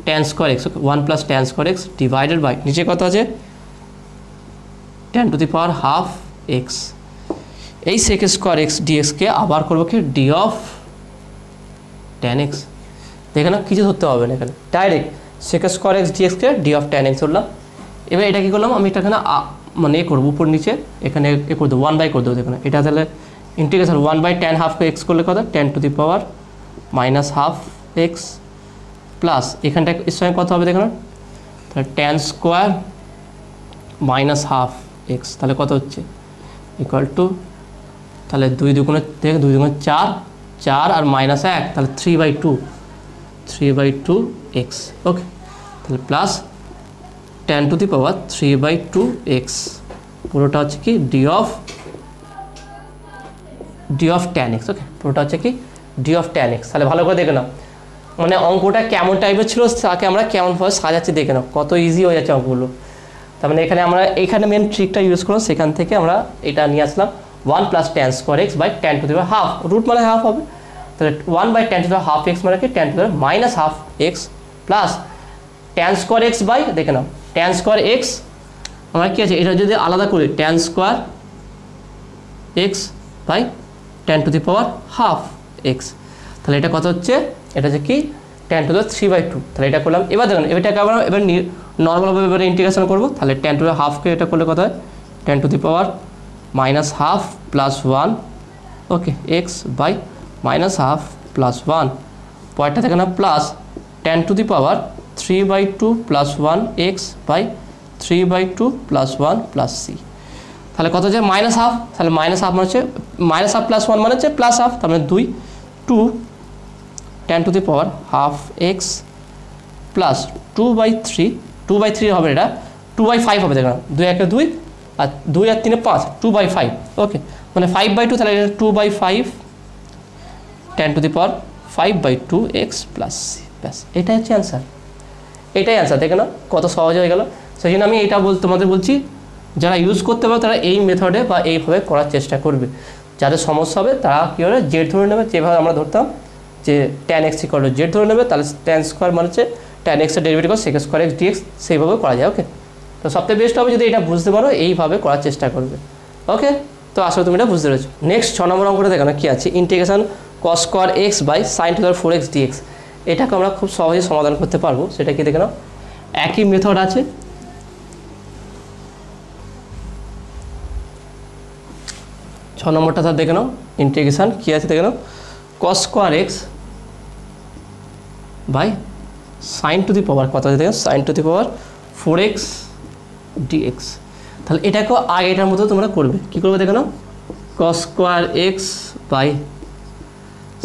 tan square x, 1 plus tan square x divided by নিচে কত আছে tan to the power half x, এই সেক স্কোয়ার এক্স ডিএক্সকে আবার করবো কি ডি অফ ট্যান এক্স, দেখে না কিছু ধরতে হবে না, এখানে ডাইরেক্ট সেক স্কোয়ার এক্স ডিএক্সকে ডি অফ ট্যান এক্স করলাম। এবার এটা কী করলাম, আমি এটা এখানে মানে এ করবো উপর নিচে, এখানে এ করে দেবো 1 বাই করে দেবো, দেখুন এটা তাহলে ইন্টিগ্রেশন 1 বাই ট্যান হাফকে এক্স করলে কত tan to the power minus half x plus এখানটা এর সঙ্গে কত হবে দেখুন, তাহলে tan square minus half x, তাহলে কত হচ্ছে ইকুয়াল টু, তাহলে 2 দুগুণে থেকে 2 দুগুণে 4, 4 আর মাইনাস 1, তাহলে 3/2 এক্স। ওকে, তাহলে plus tan to the power 3/2 x, পুরোটা হচ্ছে কি ডি অফ ট্যান এক্স। ওকে, পুরোটা হচ্ছে কি ডি অফ ট্যান এক্স। তাহলে ভালো করে দেখে নাও, মানে অঙ্কটা কেমন টাইপের ছিল তাকে আমরা কেমনভাবে সাজাচ্ছি দেখে নাও, কত ইজি হয়ে যাচ্ছে অঙ্কগুলো। তার মানে এখানে মেন ট্রিকটা ইউজ করলাম, সেখান থেকে আমরা এটা নিয়ে আসলাম 1 plus tan square x by tan to the power half, root মানে হাফ হবে, তাহলে 1 by tan to the power half x মানে কি tan to the power minus half x plus tan square x by দেখে নাও tan square x, আমরা কী আছে এটা যদি আলাদা করি tan square x by tan to the power half x, তাহলে এটা কত হচ্ছে, এটা হচ্ছে কি ট্যান টু দি 3/2, তাহলে এটা করলাম। এবার দেখুন এটাকে আমরা এবার নর্মালভাবে এবারে ইন্টিগ্রেশন করবো, তাহলে ট্যান টু দি হাফকে এটা করলে কত হয় tan to the power minus half plus 1 okay x by minus half plus 1, পরেরটা থেকে না plus tan to the power 3/2 plus 1 x by 3/2 plus 1 plus c, তাহলে কত হচ্ছে মাইনাস হাফ, তাহলে মাইনাস হাফ মানে হচ্ছে মাইনাস হাফ প্লাস 1 মানে হচ্ছে প্লাস হাফ, তার মানে 2 tan to the power half x plus 2/3 হবে, এটা 2/5 হবে, দেখুন 2 1 2 আর 2 আর 3 5, 2/5 ওকে, মানে 5/2, তাহলে এটা 2/5 tan to the power 5/2 x plus c, ব্যাস এটাই হচ্ছে অ্যান্সার, এটাই অ্যান্সার, দেখে না কত সহজ হয়ে গেল। সেই জন্য আমি এটা তোমাদের বলছি যারা ইউজ করতে পারে তারা এই মেথডে বা এইভাবে করার চেষ্টা করবে। যাদের সমস্যা হবে তারা কী হবে জেড ধরে নেবে, যেভাবে আমরা ধরতাম যে tan x equal to z ধরে নেবে, তাহলে tan স্কোয়ার মানে হচ্ছে tan x এর derivative sec square x dx, সেইভাবে করা যায়। ওকে, তো সবথেকে বেস্ট হবে যদি এটা বুঝতে পারো, এইভাবে করার চেষ্টা করবে। ওকে, তো আসলে তুমি এটা বুঝতে পেরেছো। নেক্সট 6 নম্বর অঙ্কটা দেখানো কি আছে, integration cos square x by sin to the power 4x dx। এটাকে আমরা খুব সহজে সমাধান করতে পারবো। সেটা কি দেখে নাও, একই মেথড আছে। ছ নম্বরটা স্যার দেখে নাও, ইন্টিগ্রেশন কী আছে দেখে নাও, cos square x by sin to the power কত আছে দেখো, sin to the power 4x dx। তাহলে এটাকেও আগে এটার মতো তোমরা করবে। কী করবে দেখে নাও, cos square x by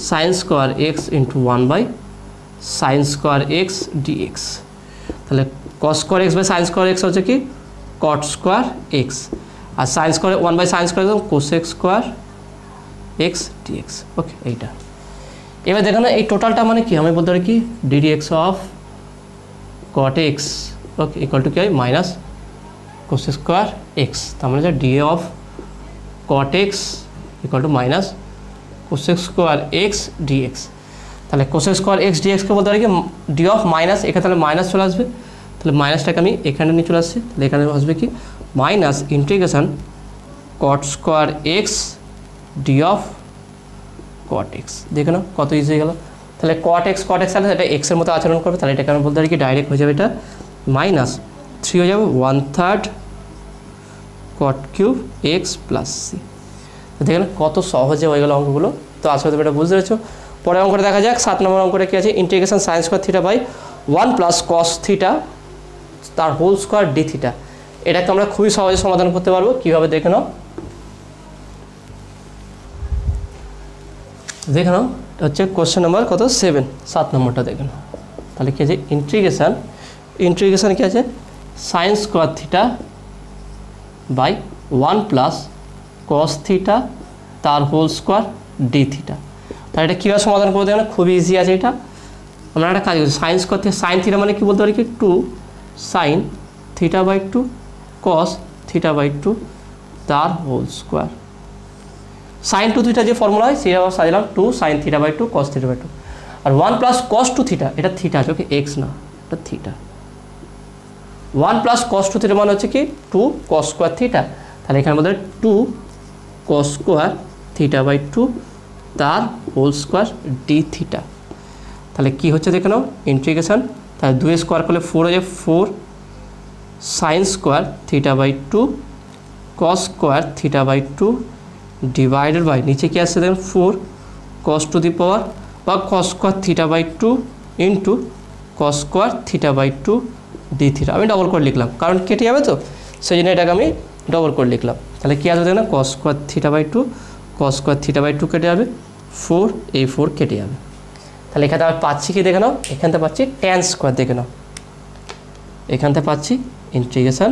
sin square x into 1 by sin square x dx। তাহলে cos square x by sin square x হচ্ছে কি cot স্কোয়ার x, আর sin square 1 by sin square cosec square x dx। Okay, এইটা এবার দেখো না, এই টোটালটা মানে কি আমি বলতে পারি কি ddx of cot x okay equal to কি হয় মাইনাস cosec স্কোয়ার x, তার মানে dA of cot x equal to minus cosec square x dx। তাহলে cosec স্কোয়ার x dx কে বলতে পারি কি d অফ মাইনাস, এখানে তাহলে মাইনাস চলে আসবে, তাহলে মাইনাসটাকে আমি এখানে নিয়ে চলে আসছি, তাহলে এখানে আসবে কি minus integration cot square x d of cot x। দেখে নাও কত ইজি হয়ে গেল। তাহলে cot x তাহলে এটা x এর মতো আচরণ করবে, তাহলে এটাকে আমি বলতে পারি কি ডাইরেক্ট হয়ে যাবে এটা মাইনাস 3 হয়ে যাবে 1/3 cot cube x plus c. দেখে না কত সহজে হয়ে গেল অঙ্কগুলো। তো আসলে তুমি এটা বুঝতে পেরেছো। পরের অঙ্কটা দেখা যাক, 7 নম্বর অঙ্কটা কী আছে, integration sine square theta by 1 plus cos theta তার হোল স্কোয়ার ডি থিটা। এটাকে আমরা খুবই সহজে সমাধান করতে পারবো। কীভাবে দেখে নাও, দেখে নাও এটা হচ্ছে কোশ্চেন নাম্বার কত 7, 7 নম্বরটা দেখে নাও। তাহলে কী আছে ইন্টিগ্রেশন কী আছে sine square theta by 1 plus cos theta তার হোল স্কোয়ার ডি থিটা। তাহলে এটা কীভাবে সমাধান করবো দেখো না, খুবই ইজি আছে এটা। আমরা একটা কাজ করি, সাইন স্কোয়ার থেকে সাইন থিটা মানে কি বলতে পারি কি 2 sine theta by 2 cos theta by 2 তার whole square. Sine to theta যে ফর্মুলা হয় সেটা সাজালাম 2 sine theta by 2 cos theta by 2, আর 1 প্লাস কস টু থিটা, এটা থিটা আছে ওকে এক্স না, এটা theta. 1 plus cos to theta মানে হচ্ছে কি 2 কস স্কোয়ার থিটা, তাহলে এখানে বলতে 2 কস স্কোয়ার থিটা বাই 2 তার হোল স্কোয়ার ডি থিটা। তাহলে কী হচ্ছে দেখে নাও ইন্টিগ্রেশন, তাহলে 2 স্কোয়ার করলে 4 হয়ে যায় 4 sine square theta by 2 cos square theta by 2 divided by নিচে কী আসছে দেখুন 4 কস টু দি পাওয়ার বা cos square theta by 2 into cos square theta by 2 d theta. আমি ডবল করে লিখলাম কারণ কেটে যাবে, তো সেই জন্য এটাকে আমি ডবল করে লিখলাম। তাহলে কী আসবে দেখুন cos square theta by 2 cos square theta by 2 কেটে যাবে, 4 এই 4 কেটে যাবে। তাহলে এখানে আমি পাচ্ছি কি দেখে নাও, এখানতে পাচ্ছি ট্যান স্কোয়ার দেখে নাও, এখানতে পাচ্ছি integration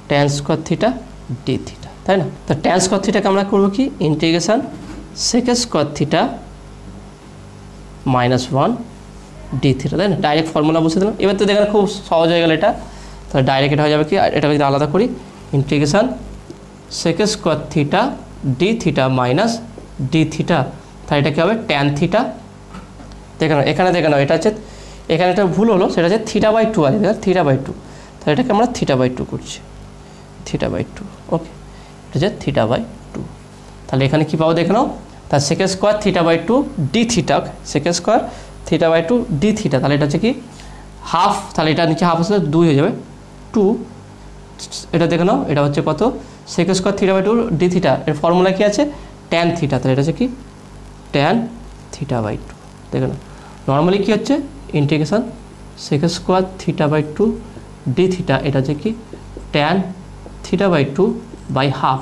tan square theta d theta, তাই না। তো ট্যান স্কোয়ার থিটাকে আমরা করবো কি integration sec square theta -1 d theta, তাই না। ডাইরেক্ট ফর্মুলা বসে দিলাম। এবার তো দেখেন খুব সহজ হয়ে গেল এটা, তাহলে ডাইরেক্ট এটা হয়ে যাবে কি, এটা যদি আলাদা করি integration sec square theta d theta minus d theta, তাহলে এটা কী হবে ট্যান থিটা। দেখে নাও এখানে দেখে নাও এটা হচ্ছে, এখানে একটা ভুল হলো, সেটা হচ্ছে থিটা বাই 2 আছে, থিটা বাই 2, তাহলে এটাকে আমরা থিটা বাই 2 করছি, থিটা বাই 2 ওকে, এটা হচ্ছে থিটা বাই 2। তাহলে এখানে কী পাবো দেখে নাও, তার sec square theta by 2 d theta, sec square theta by 2 d theta, তাহলে এটা হচ্ছে কি হাফ, তাহলে এটা নিচে হাফ আসলে 2 হয়ে যাবে 2, এটা দেখে নাও এটা হচ্ছে কত sec square theta by 2 d theta, এর ফর্মুলা কী আছে ট্যান থিটা, তাহলে এটা হচ্ছে কি ট্যান থিটা বাই 2। দেখে নাও নর্মালি কী হচ্ছে integration sec square theta by 2 d theta, এটা হচ্ছে কি tan theta by 2 by half,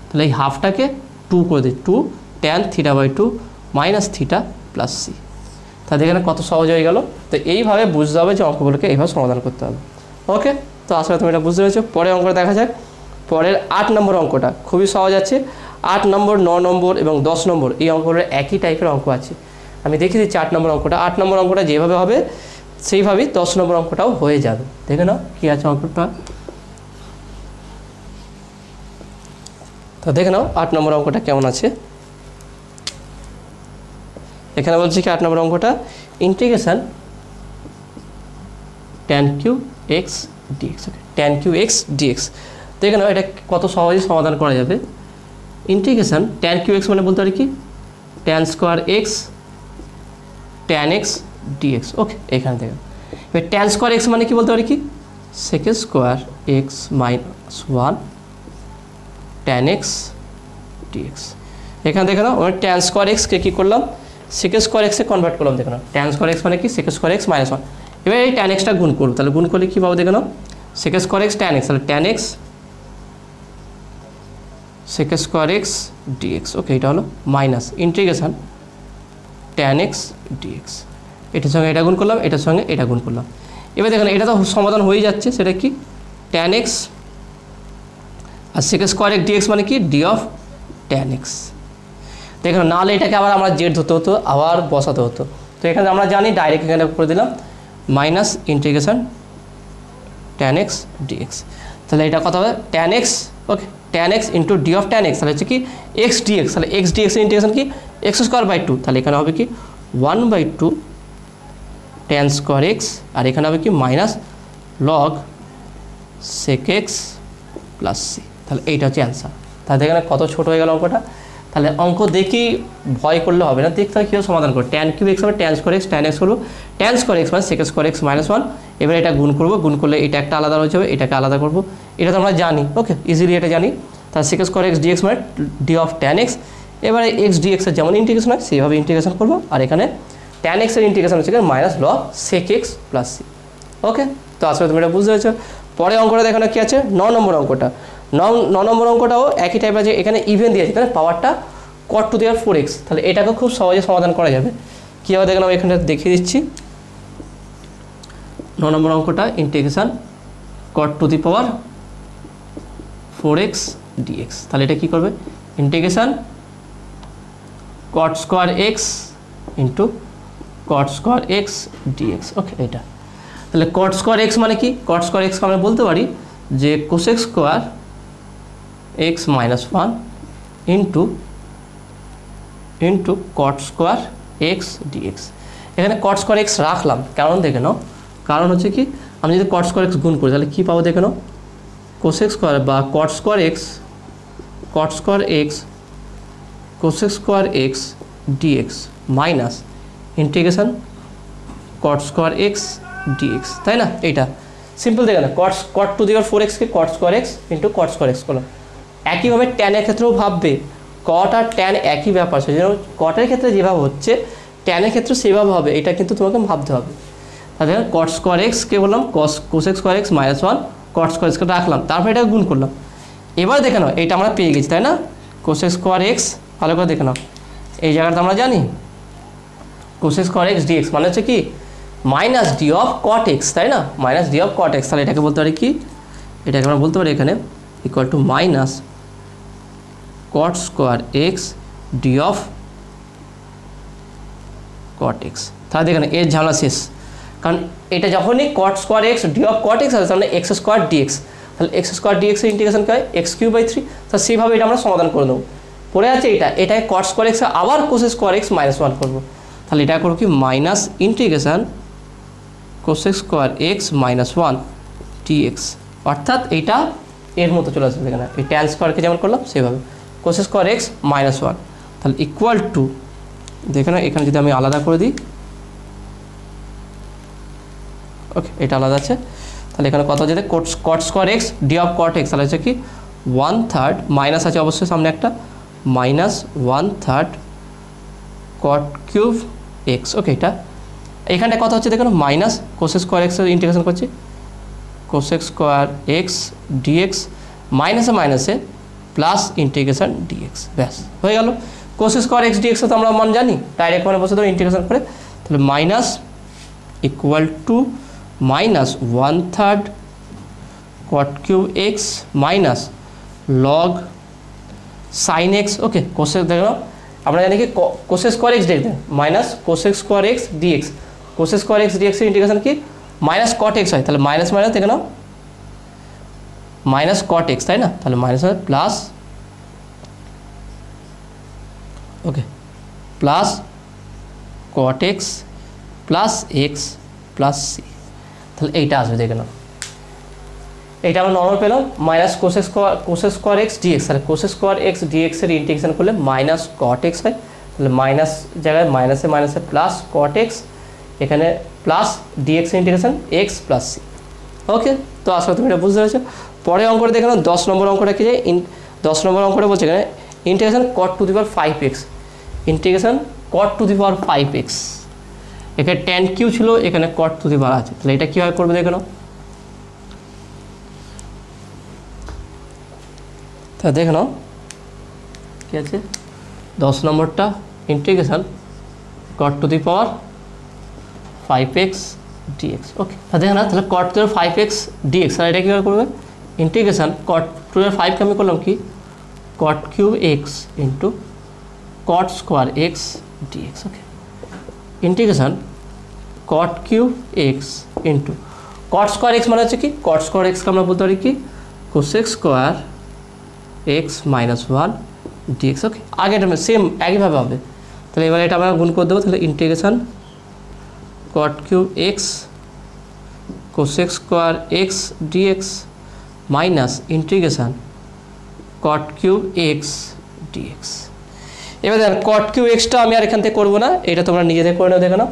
তাহলে এই হাফটাকে 2 করে দিই, 2 tan theta by 2 minus theta plus c. তাহলে এখানে কত সহজ হয়ে গেল। তো এইভাবে বুঝতে হবে যে অঙ্কগুলোকে এইভাবে সমাধান করতে হবে। ওকে, তো আসলে তুমি এটা বুঝতে পেরেছো। পরের অঙ্কটা দেখা যাক। পরের 8 নম্বর অঙ্কটা খুবই সহজ আছে। 8 নম্বর 9 নম্বর এবং 10 নম্বর এই অঙ্কগুলোর একই টাইপের অঙ্ক আছে। আমি দেখিয়ে দিচ্ছি 8 নম্বর অঙ্কটা। 8 নম্বর অঙ্কটা যেভাবে হবে সেইভাবেই 10 নম্বর অঙ্কটাও হয়ে যাবে। দেখে নাও কী আছে অঙ্কটা। তো দেখে নাও 8 নম্বর অঙ্কটা কেমন আছে। এখানে বলছি কি 8 নম্বর অঙ্কটা integration tan cube x dx. Okay, tan cube x dx. দেখে নাও এটা কত সহজেই সমাধান করা যাবে। ইন্টিগ্রেশন tan কিউ এক্স মানে বলতে পারি কি tan square x tan x dx. Okay, এখানে দেখেন এবার tan স্কোয়ার এক্স মানে কি বলতে পারি কি sec square x minus 1 tan x dx. এখানে দেখে নাও ওই tan স্কোয়ার এক্সকে কী করলাম sec স্কোয়ার এক্সে কনভার্ট করলাম। দেখে নাও tan স্কোয়ার এক্স মানে কি sec স্কোয়ার এক্স মাইনাস 1। এবার এই tan এক্সটা গুণ করব, তাহলে গুণ করলে কী পাবো দেখে নাও sec square x tan x, তাহলে tan x sec square x dx. Okay, এটা হলো minus integration tan x dx. এটার সঙ্গে এটা গুণ করলাম, এটার সঙ্গে এটা গুণ করলাম। এবার দেখেন এটা তো সমাধান হয়ে যাচ্ছে, সেটা কি tan এক্স আর sec স্কোয়ার এক্স ডিএক্স মানে কি ডি অফ tan এক্স। দেখুন নাহলে এটাকে আবার আমরা জেড ধরতে হতো, আবার বসাতে হতো। তো এখানে আমরা জানি ডাইরেক্ট এখানে করে দিলাম minus integration tan x dx. তাহলে এটা কত হবে tan x. Okay, tan x into d of tan x, তাহলে হচ্ছে কি এক্স ডিএক্স। তাহলে এক্স ডিএক্সের ইন্টিগ্রেশন কি এক্স স্কোয়ার বাই 2, তাহলে এখানে হবে কি 1/2 tan স্কোয়ার এক্স, আর এখানে হবে কি minus log sec x plus c. তাহলে এইটা হচ্ছে অ্যান্সার। তাহলে এখানে কত ছোট হয়ে গেল অঙ্কটা। তাহলে অঙ্ক দেখেই ভয় করলে হবে না, দেখতে হবে কীভাবে সমাধান করবো। tan কিউব এক্স হবে tan square x, tan x করবো tan স্কোয়ার এক্স মানে sec স্কোয়ার এক্স মাইনাস 1। এবার এটা গুণ করবো, গুণ করলে এটা একটা আলাদা হয়ে যাবে, এটাকে আলাদা করবো। এটা তো আমরা জানি, ওকে ইজিলি এটা জানি। তাহলে sec স্কোয়ার এক্স ডিএক্স মানে ডি অফ tan এক্স। এবারে এক্স ডিএক্সের যেমন ইন্টিগ্রেশন হয় সেইভাবে ইন্টিগ্রেশন করবো, আর এখানে tan এক্সের ইন্টিগ্রেশন হচ্ছে minus log sec x plus c. Okay, তো আসলে তুমি এটা বুঝতে পেরেছো। পরে অঙ্কটা দেখানো কী আছে 9 নম্বর অঙ্কটা। 9 নম্বর অঙ্কটাও একই টাইপের, যে এখানে ইভেন দিয়েছে, এখানে পাওয়ারটা cot to the power 4x। তাহলে এটাকে খুব সহজে সমাধান করা যাবে। কীভাবে দেখলাম এখানে দেখিয়ে দিচ্ছি। 9 নম্বর অঙ্কটা integration cot to the power 4x dx। তাহলে এটা কী করবে integration cot square x into cot square x dx। Okay, এটা তাহলে cot স্কোয়ার এক্স মানে কি cot স্কোয়ার এক্সকে আমরা বলতে পারি যে cosec square x minus 1 into cot square x dx. এখানে cot স্কোয়ার এক্স রাখলাম, কারণ দেখে নাও, কারণ হচ্ছে কি আমি যদি cot স্কোয়ার এক্স গুণ করি তাহলে কী পাবো দেখে নাও cosec স্কোয়ার বা cot square x cosec square x dx minus integration cot square x dx, তাই না। এইটা সিম্পল দেখে না cot to the power 4x কে cot square x into cot square x করলাম। একইভাবে ট্যানের ক্ষেত্রেও ভাববে, cot আর ট্যান একই ব্যাপার, সেই জন্য কটের ক্ষেত্রে যেভাবে হচ্ছে ট্যানের ক্ষেত্রে সেভাবে হবে, এটা কিন্তু তোমাকে ভাবতে হবে। তাহলে cot স্কোয়ার এক্সকে বললাম cosec square x minus 1 cot square এক্সকে রাখলাম, তারপরে এটা গুণ করলাম। এবার দেখে নাও এটা আমরা পেয়ে গেছি, তাই না cosec স্কোয়ার এক্স। ভালো করে দেখে নাও এই জায়গাটা আমরা জানি cosec স্কোয়ার এক্স ডিএক্স মানে হচ্ছে কি minus D of cot x, তাই না minus D of cot x. তাহলে এটাকে বলতে পারি কি, এটাকে আমরা বলতে পারি এখানে equal to minus cot square x D of cot x. তাহলে দেখেন এর ঝামেলা শেষ, কারণ এটা যখনই cot square x D of cot x আছে তাহলে এক্স স্কোয়ার ডিএক্স। তাহলে এক্স স্কোয়ার ডিএক্স এর ইন্টিগ্রেশন কী হয় এক্স কিউব বাই 3। তাহলে সেইভাবে এটা আমরা সমাধান করে দেবো। পরে আছে এটাকে cot স্কোয়ার এক্স আবার cosec স্কোয়ার এক্স মাইনাস 1 করবো। তাহলে এটা করবো কি minus integration cosec square x minus 1 dx, অর্থাৎ এটা এর মতো চলে আসবে এখানে এই tan স্কোয়ারকে যেমন করলাম সেভাবে cosec স্কোয়ার এক্স মাইনাস 1। তাহলে ইকুয়াল টু দেখে না এখানে যদি আমি আলাদা করে দিই, ওকে এটা আলাদা আছে, তাহলে এখানে কত যেতে cot square x D of cot x, তাহলে হচ্ছে কি 1/3 মাইনাস আছে অবশ্যই সামনে একটা মাইনাস 1/3 cot কিউব এক্স। ওকে, এটা এখানটা কত হচ্ছে দেখুন মাইনাস cosec স্কোয়ার এক্সের ইন্টিগ্রেশন করছি cosec স্কোয়ার এক্স ডিএক্স মাইনাসে মাইনাসে প্লাস ইন্টিগ্রেশন ডিএক্স, ব্যাস হয়ে গেল। cosec স্কোয়ার এক্স ডিএক্স তো আমরা মান জানি, ডাইরেক্ট মানে বসে দেবো ইন্টিগ্রেশন করে। তাহলে minus equal to minus 1/3 cot cube x minus log sine x. Okay, cosec দেখো আমরা জানি কি cosec square x dx minus cosec square x dx, cosec square x dx এর ইন্টিগ্রেশন কি মাইনাস cot এক্স হয়, তাহলে মাইনাস মাইনাস দেখে নাও মাইনাস cot এক্স, তাই না। তাহলে minus plus okay plus cot x plus x plus c, তাহলে এইটা আসবে দেখে নাও। এইটা আমরা নর্মাল পেলাম minus cosec square x dx, তাহলে কোসেক স্কোয়ার এক্স ডিএক্সের ইন্টিগ্রেশন করলে মাইনাস কট এক্স হয়, তাহলে মাইনাস জায়গায় মাইনাসে মাইনাসে প্লাস কট এক্স, এখানে plus dx integration x plus c. Okay, তো আসলে তুমি এটা বুঝতে পেরেছো। পরে অঙ্কটা দেখে নাও 10 নম্বর অঙ্কটা কি যায়, 10 নম্বর অঙ্কটা বলছে এখানে integration cot to the power 5x, integration cot to the power 5x, এখানে tan কিউ ছিল, এখানে কট টু দি পাওয়ার আছে, তাহলে এটা কীভাবে করবে দেখে নাও। তা দেখে নাও কী আছে 10 নম্বরটা integration cot to the power 5x dx। ওকে, তা দেখে না, তাহলে cot to the power 5x dx, আর এটা কীভাবে করবে ইন্টিগ্রেশন কট টু দি পাওয়ার 5কে আমি করলাম কি cot cube x into cot square x dx. Okay, integration cot cube x into cot square x মানে হচ্ছে কি কট স্কোয়ার এক্সকে আমরা বলতে পারি কি cosec square x minus 1 dx. Okay, আগে এটা সেম একইভাবে হবে, তাহলে এবার এটা আমরা গুণ করে দেবো, তাহলে integration cot cube x cosec square x dx minus integration cot cube x dx. এবার দেখেন কট কিউব এক্সটা আমি আর এখান থেকে করবো না, এটা তোমরা নিজেদের করে নাও, দেখে নাও।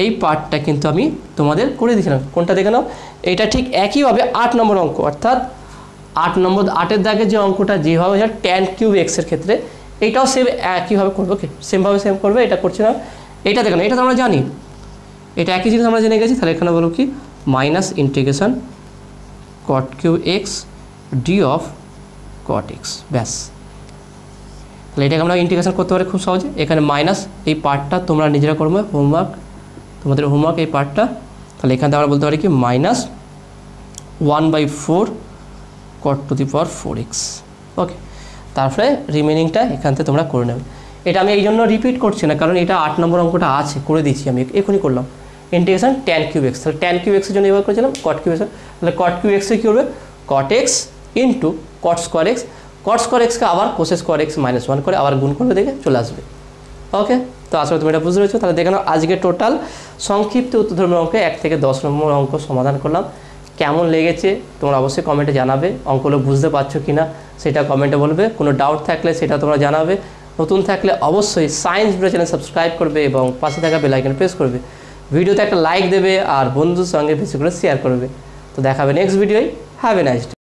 এই পার্টটা কিন্তু আমি তোমাদের করে দিয়েছিলাম, কোনটা দেখে নাও, এটা ঠিক একইভাবে 8 নম্বর অঙ্ক, অর্থাৎ 8 নম্বর 8-এর দাগে যে অঙ্কটা যেভাবে হয় ট্যান কিউব এক্সের ক্ষেত্রে এইটাও সেম একইভাবে করবে। ওকে, সেমভাবে সেম করবে, এটা করছি না। এটা দেখো না, এটা তো আমরা জানি, এটা একই জিনিস আমরা জেনে গেছি, তাহলে এখানে বলবো কি minus integration cot cube x D of cot x, ব্যাস। তাহলে এটাকে আমরা ইন্টিগ্রেশন করতে পারি খুব সহজে, এখানে মাইনাস এই পার্টটা তোমরা নিজেরা করবে, হোমওয়ার্ক তোমাদের হোমওয়ার্ক এই পার্টটা, তাহলে এখান থেকে আমরা বলতে পারি কি minus 1/4 cot to the power 4x। ওকে, তারপরে রিমেনিংটা এখান থেকে তোমরা করে নেবে। এটা আমি এই জন্য রিপিট করছি না, কারণ এটা 8 নম্বর অঙ্কটা আছে, করে দিচ্ছি আমি, এখনই করলাম ইন্টিগ্রেশন ট্যান কিউব এক্স, তাহলে ট্যান কিউব এক্সের জন্য এবার করেছিলাম কট কিউব এক্স, তাহলে কট কিউব এক্সে কী করবে cot x into cot square x, cot square এক্সকে আবার কোসেক স্কোয়ার এক্স মাইনাস 1 করে আবার গুণ করবে, দেখে চলে আসবে। ওকে, তো আসলে তুমি এটা বুঝতে পেরেছো। তাহলে দেখে নাও আজকে টোটাল সংক্ষিপ্ত উত্তরধর্মী অঙ্কে 1 থেকে 10 নম্বর অঙ্ক সমাধান করলাম। কেমন লেগেছে তোমরা অবশ্যই কমেন্টে জানাবে, অঙ্কগুলো বুঝতে পারছো কি না সেটা কমেন্টে বলবে, কোনো ডাউট থাকলে সেটা তোমরা জানাবে। নতুন থাকলে অবশ্যই সায়েন্স ভিডিও চ্যানেল সাবস্ক্রাইব করবে এবং পাশে থাকা বেল আইকন প্রেস করবে, ভিডিওতে একটা লাইক দেবে আর বন্ধুর সঙ্গে বেশি করে শেয়ার করবে। তো দেখাবে নেক্সট ভিডিওয়। Have a nice day.